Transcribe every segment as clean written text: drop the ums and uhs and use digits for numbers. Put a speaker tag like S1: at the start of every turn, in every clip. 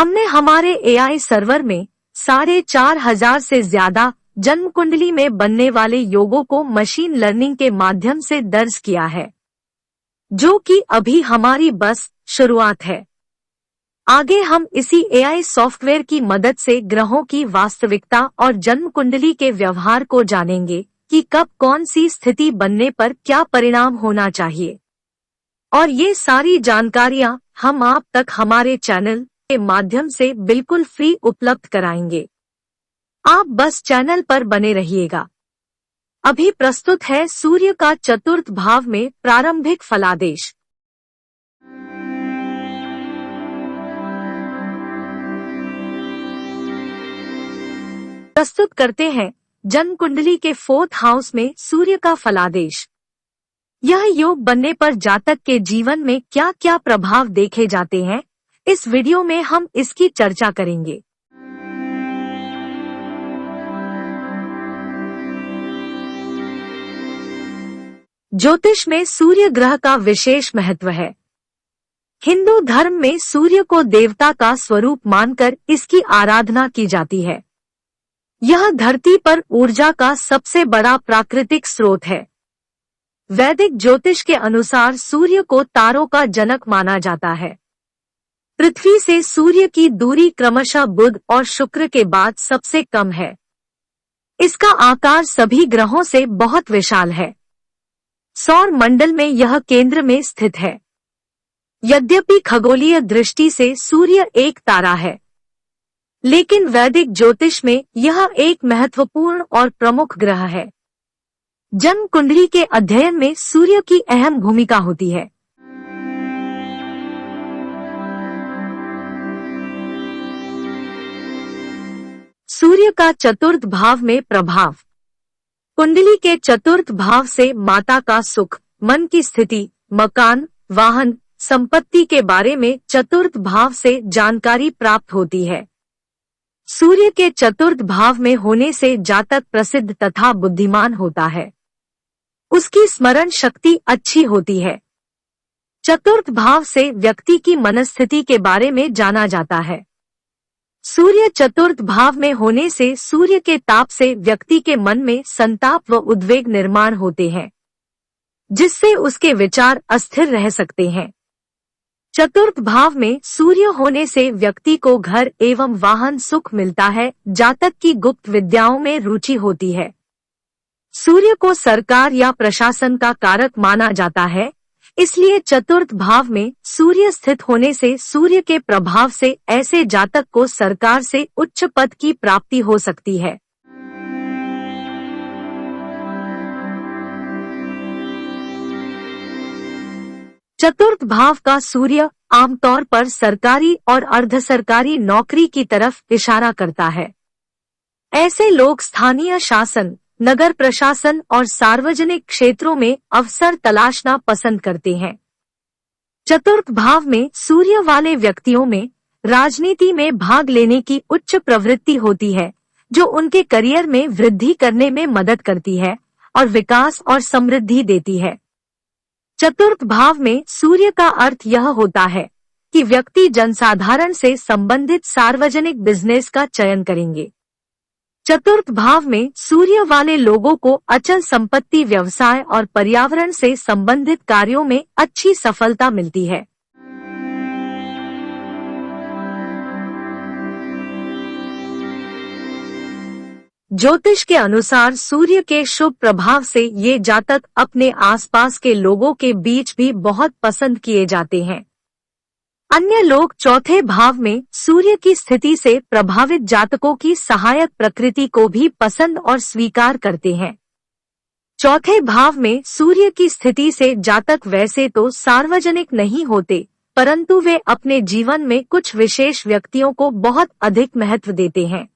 S1: हमने हमारे AI server में 4,500 से ज्यादा जन्म कुंडली में बनने वाले योगों को मशीन लर्निंग के माध्यम से दर्ज किया है, जो कि अभी हमारी बस शुरुआत है। आगे हम इसी एआई सॉफ्टवेयर की मदद से ग्रहों की वास्तविकता और जन्म कुंडली के व्यवहार को जानेंगे कि कब कौन सी स्थिति बनने पर क्या परिणाम होना चाहिए। और ये सारी जानकारियां हम आप तक हमारे चैनल के माध्यम से बिल्कुल फ्री उपलब्ध कराएंगे। आप बस चैनल पर बने रहिएगा। अभी प्रस्तुत है सूर्य का चतुर्थ भाव में प्रारंभिक फलादेश। प्रस्तुत करते हैं जन्म कुंडली के 4th हाउस में सूर्य का फलादेश। यह योग बनने पर जातक के जीवन में क्या क्या प्रभाव देखे जाते हैं, इस वीडियो में हम इसकी चर्चा करेंगे। ज्योतिष में सूर्य ग्रह का विशेष महत्व है। हिंदू धर्म में सूर्य को देवता का स्वरूप मानकर इसकी आराधना की जाती है। यह धरती पर ऊर्जा का सबसे बड़ा प्राकृतिक स्रोत है। वैदिक ज्योतिष के अनुसार सूर्य को तारों का जनक माना जाता है। पृथ्वी से सूर्य की दूरी क्रमशः बुध और शुक्र के बाद सबसे कम है। इसका आकार सभी ग्रहों से बहुत विशाल है। सौर मंडल में यह केंद्र में स्थित है। यद्यपि खगोलीय दृष्टि से सूर्य एक तारा है, लेकिन वैदिक ज्योतिष में यह एक महत्वपूर्ण और प्रमुख ग्रह है। जन्म कुंडली के अध्ययन में सूर्य की अहम भूमिका होती है। सूर्य का चतुर्थ भाव में प्रभाव। कुंडली के चतुर्थ भाव से माता का सुख, मन की स्थिति, मकान, वाहन, संपत्ति के बारे में चतुर्थ भाव से जानकारी प्राप्त होती है। सूर्य के चतुर्थ भाव में होने से जातक प्रसिद्ध तथा बुद्धिमान होता है। उसकी स्मरण शक्ति अच्छी होती है। चतुर्थ भाव से व्यक्ति की मनस्थिति के बारे में जाना जाता है। सूर्य चतुर्थ भाव में होने से सूर्य के ताप से व्यक्ति के मन में संताप व उद्वेग निर्माण होते हैं, जिससे उसके विचार अस्थिर रह सकते हैं। चतुर्थ भाव में सूर्य होने से व्यक्ति को घर एवं वाहन सुख मिलता है। जातक की गुप्त विद्याओं में रुचि होती है। सूर्य को सरकार या प्रशासन का कारक माना जाता है, इसलिए चतुर्थ भाव में सूर्य स्थित होने से सूर्य के प्रभाव से ऐसे जातक को सरकार से उच्च पद की प्राप्ति हो सकती है। चतुर्थ भाव का सूर्य आमतौर पर सरकारी और अर्ध सरकारी नौकरी की तरफ इशारा करता है। ऐसे लोग स्थानीय शासन, नगर प्रशासन और सार्वजनिक क्षेत्रों में अवसर तलाशना पसंद करते हैं। चतुर्थ भाव में सूर्य वाले व्यक्तियों में राजनीति में भाग लेने की उच्च प्रवृत्ति होती है, जो उनके करियर में वृद्धि करने में मदद करती है और विकास और समृद्धि देती है। चतुर्थ भाव में सूर्य का अर्थ यह होता है कि व्यक्ति जनसाधारण से संबंधित सार्वजनिक बिजनेस का चयन करेंगे। चतुर्थ भाव में सूर्य वाले लोगों को अचल संपत्ति, व्यवसाय और पर्यावरण से संबंधित कार्यों में अच्छी सफलता मिलती है। ज्योतिष के अनुसार सूर्य के शुभ प्रभाव से ये जातक अपने आसपास के लोगों के बीच भी बहुत पसंद किए जाते हैं। अन्य लोग चौथे भाव में सूर्य की स्थिति से प्रभावित जातकों की सहायक प्रकृति को भी पसंद और स्वीकार करते हैं। चौथे भाव में सूर्य की स्थिति से जातक वैसे तो सार्वजनिक नहीं होते, परंतु वे अपने जीवन में कुछ विशेष व्यक्तियों को बहुत अधिक महत्व देते हैं।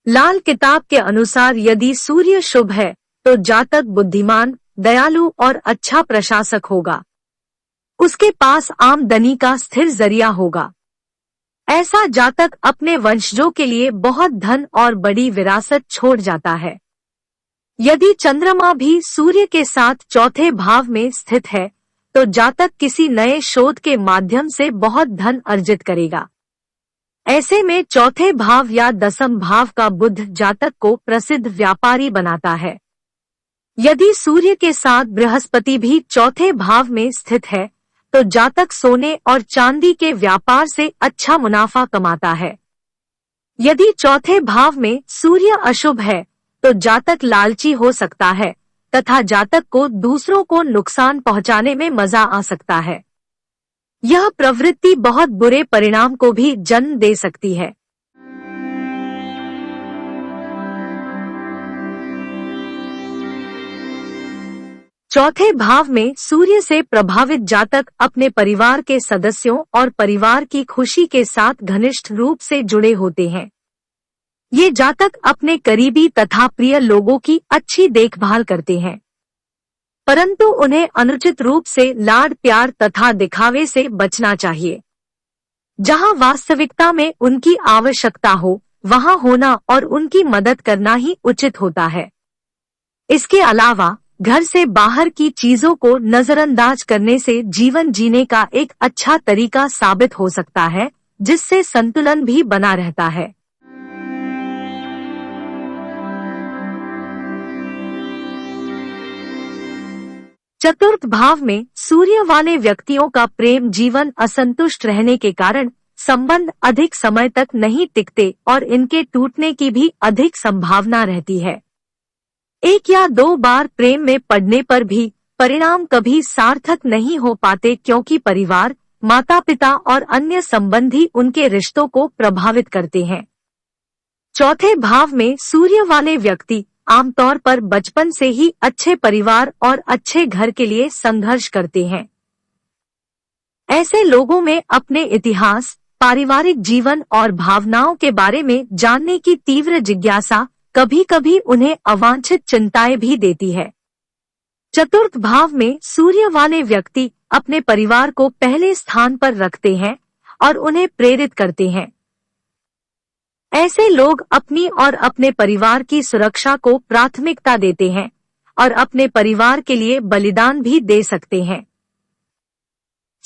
S1: लाल किताब के अनुसार यदि सूर्य शुभ है तो जातक बुद्धिमान, दयालु और अच्छा प्रशासक होगा। उसके पास आमदनी का स्थिर जरिया होगा। ऐसा जातक अपने वंशजों के लिए बहुत धन और बड़ी विरासत छोड़ जाता है। यदि चंद्रमा भी सूर्य के साथ चौथे भाव में स्थित है तो जातक किसी नए शोध के माध्यम से बहुत धन अर्जित करेगा। ऐसे में चौथे भाव या दसम भाव का बुध जातक को प्रसिद्ध व्यापारी बनाता है। यदि सूर्य के साथ बृहस्पति भी चौथे भाव में स्थित है तो जातक सोने और चांदी के व्यापार से अच्छा मुनाफा कमाता है। यदि चौथे भाव में सूर्य अशुभ है तो जातक लालची हो सकता है तथा जातक को दूसरों को नुकसान पहुंचाने में मजा आ सकता है। यह प्रवृत्ति बहुत बुरे परिणाम को भी जन्म दे सकती है। चौथे भाव में सूर्य से प्रभावित जातक अपने परिवार के सदस्यों और परिवार की खुशी के साथ घनिष्ठ रूप से जुड़े होते हैं। ये जातक अपने करीबी तथा प्रिय लोगों की अच्छी देखभाल करते हैं, परंतु उन्हें अनुचित रूप से लाड प्यार तथा दिखावे से बचना चाहिए। जहां वास्तविकता में उनकी आवश्यकता हो वहां होना और उनकी मदद करना ही उचित होता है। इसके अलावा घर से बाहर की चीजों को नजरअंदाज करने से जीवन जीने का एक अच्छा तरीका साबित हो सकता है, जिससे संतुलन भी बना रहता है। चतुर्थ भाव में सूर्य वाले व्यक्तियों का प्रेम जीवन असंतुष्ट रहने के कारण संबंध अधिक समय तक नहीं टिकते और इनके टूटने की भी अधिक संभावना रहती है। एक या दो बार प्रेम में पड़ने पर भी परिणाम कभी सार्थक नहीं हो पाते, क्योंकि परिवार, माता पिता और अन्य संबंधी उनके रिश्तों को प्रभावित करते हैं। चौथे भाव में सूर्य वाले व्यक्ति आमतौर पर बचपन से ही अच्छे परिवार और अच्छे घर के लिए संघर्ष करते हैं। ऐसे लोगों में अपने इतिहास, पारिवारिक जीवन और भावनाओं के बारे में जानने की तीव्र जिज्ञासा कभी कभी उन्हें अवांछित चिंताएं भी देती है। चतुर्थ भाव में सूर्य वाले व्यक्ति अपने परिवार को पहले स्थान पर रखते हैं और उन्हें प्रेरित करते हैं। ऐसे लोग अपनी और अपने परिवार की सुरक्षा को प्राथमिकता देते हैं और अपने परिवार के लिए बलिदान भी दे सकते हैं।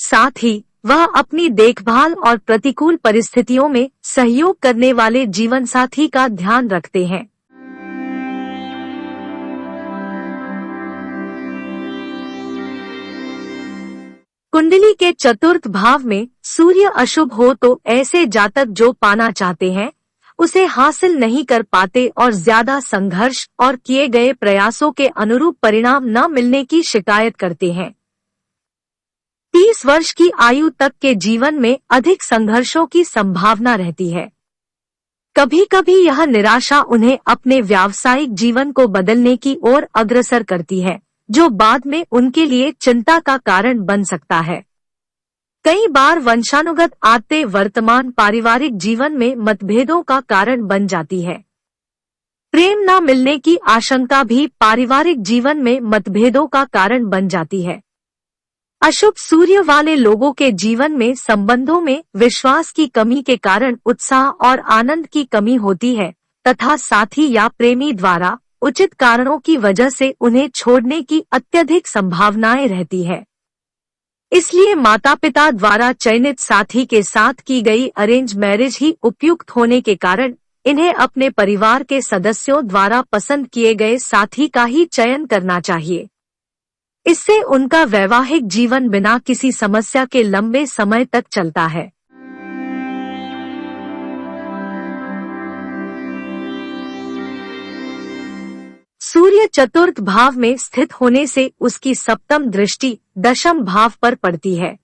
S1: साथ ही वह अपनी देखभाल और प्रतिकूल परिस्थितियों में सहयोग करने वाले जीवन साथी का ध्यान रखते हैं। कुंडली के चतुर्थ भाव में सूर्य अशुभ हो तो ऐसे जातक जो पाना चाहते हैं उसे हासिल नहीं कर पाते और ज्यादा संघर्ष और किए गए प्रयासों के अनुरूप परिणाम न मिलने की शिकायत करते हैं। 30 वर्ष की आयु तक के जीवन में अधिक संघर्षों की संभावना रहती है। कभी कभी यह निराशा उन्हें अपने व्यावसायिक जीवन को बदलने की ओर अग्रसर करती है, जो बाद में उनके लिए चिंता का कारण बन सकता है। कई बार वंशानुगत आदतें वर्तमान पारिवारिक जीवन में मतभेदों का कारण बन जाती है। प्रेम न मिलने की आशंका भी पारिवारिक जीवन में मतभेदों का कारण बन जाती है। अशुभ सूर्य वाले लोगों के जीवन में संबंधों में विश्वास की कमी के कारण उत्साह और आनंद की कमी होती है तथा साथी या प्रेमी द्वारा उचित कारणों की वजह से उन्हें छोड़ने की अत्यधिक संभावनाएं रहती है। इसलिए माता पिता द्वारा चयनित साथी के साथ की गई अरेंज मैरिज ही उपयुक्त होने के कारण इन्हें अपने परिवार के सदस्यों द्वारा पसंद किए गए साथी का ही चयन करना चाहिए। इससे उनका वैवाहिक जीवन बिना किसी समस्या के लंबे समय तक चलता है। सूर्य चतुर्थ भाव में स्थित होने से उसकी सप्तम दृष्टि दशम भाव पर पड़ती है।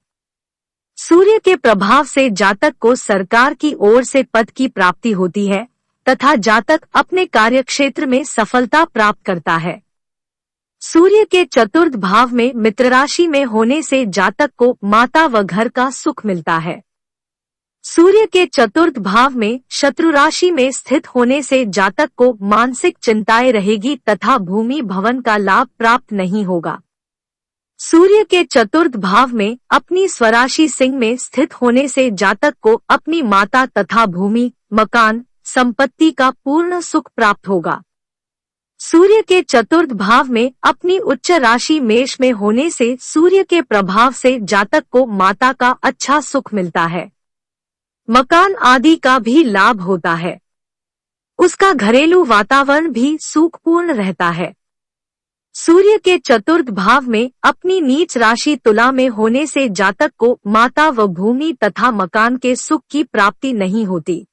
S1: सूर्य के प्रभाव से जातक को सरकार की ओर से पद की प्राप्ति होती है तथा जातक अपने कार्यक्षेत्र में सफलता प्राप्त करता है। सूर्य के चतुर्थ भाव में मित्र राशि में होने से जातक को माता व घर का सुख मिलता है। सूर्य के चतुर्थ भाव में शत्रु राशि में स्थित होने से जातक को मानसिक चिंताएं रहेगी तथा भूमि भवन का लाभ प्राप्त नहीं होगा। सूर्य के चतुर्थ भाव में अपनी स्वराशि सिंह में स्थित होने से जातक को अपनी माता तथा भूमि, मकान, संपत्ति का पूर्ण सुख प्राप्त होगा। सूर्य के चतुर्थ भाव में अपनी उच्च राशि मेष में होने से सूर्य के प्रभाव से जातक को माता का अच्छा सुख मिलता है। मकान आदि का भी लाभ होता है। उसका घरेलू वातावरण भी सुखपूर्ण रहता है। सूर्य के चतुर्थ भाव में अपनी नीच राशि तुला में होने से जातक को माता व भूमि तथा मकान के सुख की प्राप्ति नहीं होती।